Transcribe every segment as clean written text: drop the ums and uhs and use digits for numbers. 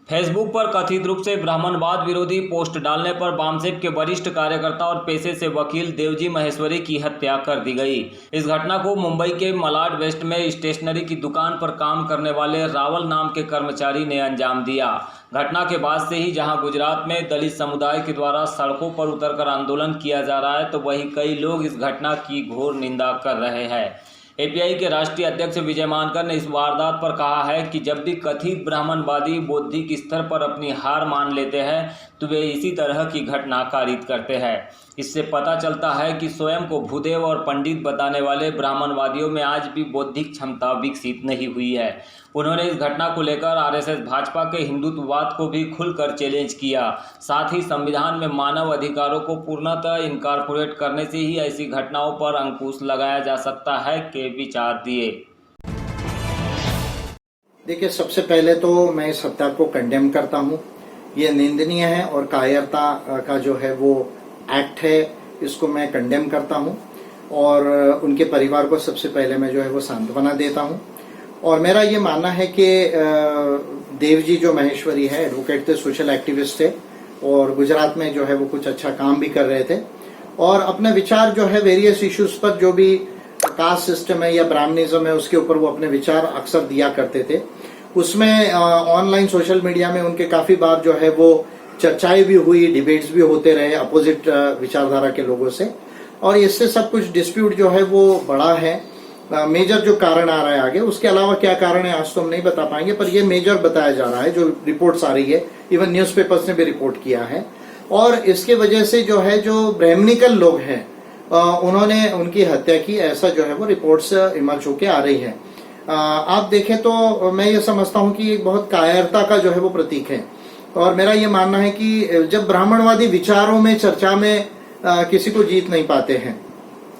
Facebook पर कथित रूप से ब्राह्मणवाद विरोधी पोस्ट डालने पर बामसेफ के वरिष्ठ कार्यकर्ता और पेशे से वकील देवजी महेश्वरी की हत्या कर दी गई। इस घटना को मुंबई के मलाड वेस्ट में स्टेशनरी की दुकान पर काम करने वाले रावल नाम के कर्मचारी ने अंजाम दिया। घटना के बाद से ही जहां गुजरात में दलित समुदाय के द्वारा सड़कों पर उतरकर आंदोलन किया जा रहा है, तो वहीं कई लोग इस घटना की घोर निंदा कर रहे हैं। एपीआई के राष्ट्रीय अध्यक्ष विजय मानकर ने इस वारदात पर कहा है कि जब भी कथित ब्राह्मणवादी बौद्धिक स्तर पर अपनी हार मान लेते हैं तो वे इसी तरह की घटना कारित करते हैं। इससे पता चलता है कि स्वयं को भूदेव और पंडित बताने वाले ब्राह्मणवादियों में आज भी बौद्धिक क्षमता विकसित नहीं हुई है। उन्होंने इस घटना को लेकर आरएसएस भाजपा के हिंदुत्ववाद को भी खुलकर चैलेंज किया। साथ ही संविधान में मानव अधिकारों को पूर्णतः इनकॉर्पोरेट करने से ही ऐसी घटनाओं पर अंकुश लगाया जा सकता है के विचार दिए। देखिए, सबसे पहले तो मैं इस हत्या को कंडेम करता हूँ। ये निंदनीय है और कायरता का जो है वो एक्ट है, इसको मैं कंडेम करता हूँ और उनके परिवार को सबसे पहले मैं जो है वो सांत्वना देता हूँ। और मेरा ये मानना है कि देवजी जो महेश्वरी है, एडवोकेट थे, सोशल एक्टिविस्ट थे और गुजरात में जो है वो कुछ अच्छा काम भी कर रहे थे और अपने विचार जो है वेरियस इश्यूज पर, जो भी कास्ट सिस्टम है या ब्राह्मणिज्म है, उसके ऊपर वो अपने विचार अक्सर दिया करते थे। उसमें ऑनलाइन सोशल मीडिया में उनके काफी बार जो है वो चर्चाएं भी हुई, डिबेट्स भी होते रहे अपोजिट विचारधारा के लोगों से और इससे सब कुछ डिस्प्यूट जो है वो बड़ा है। मेजर जो कारण आ रहा है आगे, उसके अलावा क्या कारण है आज तो हम नहीं बता पाएंगे, पर ये मेजर बताया जा रहा है, जो रिपोर्ट्स आ रही है, इवन न्यूज़पेपर्स ने भी रिपोर्ट किया है। और इसके वजह से जो है जो ब्राह्मणिकल लोग हैं उन्होंने उनकी हत्या की, ऐसा जो है वो रिपोर्ट्स इमर्ज होके आ रही है। आप देखें तो मैं ये समझता हूँ कि एक बहुत कायरता का जो है वो प्रतीक है और मेरा ये मानना है कि जब ब्राह्मणवादी विचारों में, चर्चा में किसी को जीत नहीं पाते हैं,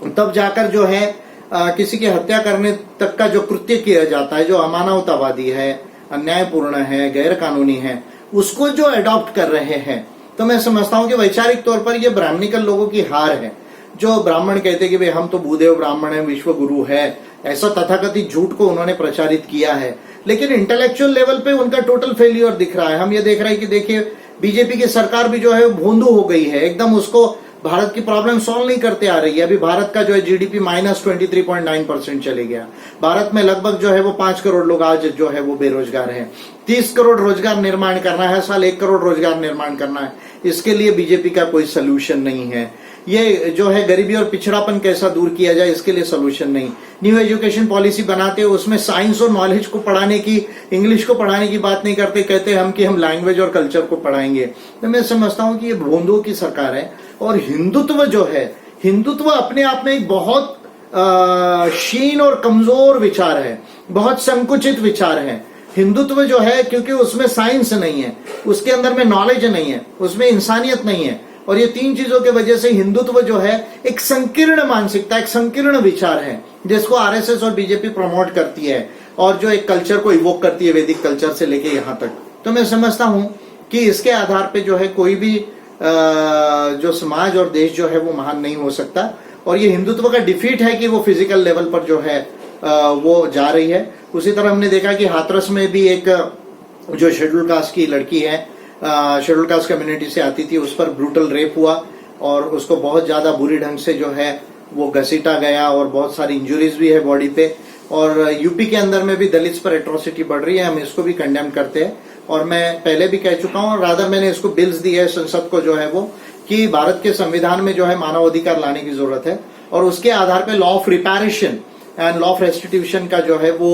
तब जाकर जो है किसी की हत्या करने तक का जो कृत्य किया जाता है, जो अमानवतावादी है, अन्यायपूर्ण है, गैर कानूनी है, उसको जो अडॉप्ट कर रहे हैं, तो मैं समझता हूं कि वैचारिक तौर पर ये ब्राह्मणिकल लोगों की हार है। जो ब्राह्मण कहते हैं कि भाई हम तो भूदेव ब्राह्मण है, विश्व गुरु है, ऐसा तथाकथित झूठ को उन्होंने प्रचारित किया है, लेकिन इंटेलेक्चुअल लेवल पे उनका टोटल फेलियर दिख रहा है। हम ये देख रहे हैं कि देखिए बीजेपी की सरकार भी जो है भोंदू हो गई है, एकदम उसको भारत की प्रॉब्लम सॉल्व नहीं करते आ रही है। अभी भारत का जो है जीडीपी -23.9% चले गया। भारत में लगभग जो है वो 5 करोड़ लोग आज जो है वो बेरोजगार हैं। 30 करोड़ रोजगार निर्माण करना है, साल 1 करोड़ रोजगार निर्माण करना है, इसके लिए बीजेपी का कोई सोल्यूशन नहीं है। ये जो है गरीबी और पिछड़ापन कैसा दूर किया जाए, इसके लिए सोल्यूशन नहीं। न्यू एजुकेशन पॉलिसी बनाते हैं, उसमें साइंस और नॉलेज को पढ़ाने की, इंग्लिश को पढ़ाने की बात नहीं करते, कहते हम कि हम लैंग्वेज और कल्चर को पढ़ाएंगे। तो मैं समझता हूं कि ये भोंदुओं की सरकार है। और हिंदुत्व जो है, हिंदुत्व अपने आप में एक बहुत क्षीण और कमजोर विचार है, बहुत संकुचित विचार है। हिंदुत्व जो है, क्योंकि उसमें साइंस नहीं है, उसके अंदर में नॉलेज नहीं है, उसमें इंसानियत नहीं है, और ये 3 चीजों के वजह से हिंदुत्व जो है एक संकीर्ण मानसिकता, एक संकीर्ण विचार है, जिसको आरएसएस और बीजेपी प्रमोट करती है और जो एक कल्चर को इवोक करती है, वैदिक कल्चर से लेके यहां तक। तो मैं समझता हूं कि इसके आधार पे जो है कोई भी जो समाज और देश जो है वो महान नहीं हो सकता। और ये हिंदुत्व का डिफीट है कि वो फिजिकल लेवल पर जो है वो जा रही है। उसी तरह हमने देखा कि हाथरस में भी एक जो शेड्यूल कास्ट की लड़की है, शेड्यूल कास्ट कम्युनिटी से आती थी, उस पर ब्रूटल रेप हुआ और उसको बहुत ज्यादा बुरी ढंग से जो है वो घसीटा गया और बहुत सारी इंजुरीज भी है बॉडी पे। और यूपी के अंदर में भी दलित्स पर एट्रोसिटी बढ़ रही है, हम इसको भी कंडेम करते हैं। और मैं पहले भी कह चुका हूं, और रादर मैंने इसको बिल्स दिए है संसद को जो है वो, कि भारत के संविधान में जो है मानव अधिकार लाने की जरूरत है और उसके आधार पे law of reparation and law of restitution का जो है वो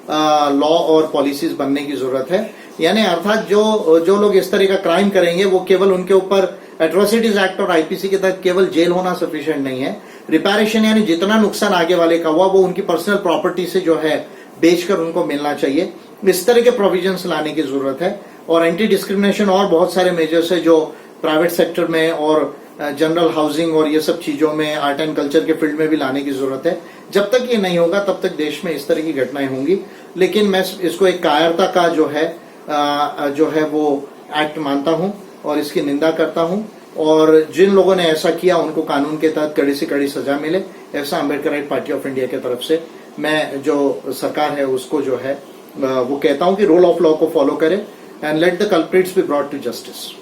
लॉ और पॉलिसीज बनने की जरूरत है। यानी अर्थात जो लोग इस तरह का क्राइम करेंगे वो केवल उनके ऊपर एट्रोसिटीज एक्ट और आईपीसी के तहत केवल जेल होना सफिशिएंट नहीं है। रिपेरेशन यानी जितना नुकसान आगे वाले का हुआ वो उनकी पर्सनल प्रॉपर्टी से जो है बेचकर उनको मिलना चाहिए। इस तरह के प्रोविजंस लाने की जरूरत है। और एंटी डिस्क्रिमिनेशन और बहुत सारे मेजर्स है जो प्राइवेट सेक्टर में और जनरल हाउसिंग और ये सब चीजों में, आर्ट एंड कल्चर के फील्ड में भी लाने की जरूरत है। जब तक ये नहीं होगा तब तक देश में इस तरह की घटनाएं होंगी। लेकिन मैं इसको एक कायरता का जो है वो एक्ट मानता हूं और इसकी निंदा करता हूं। और जिन लोगों ने ऐसा किया उनको कानून के तहत कड़ी से कड़ी सजा मिले, ऐसा अम्बेडकराइट पार्टी ऑफ इंडिया की तरफ से मैं जो सरकार है उसको जो है वो कहता हूं कि रूल ऑफ लॉ को फॉलो करे। and let the culprits be brought to justice.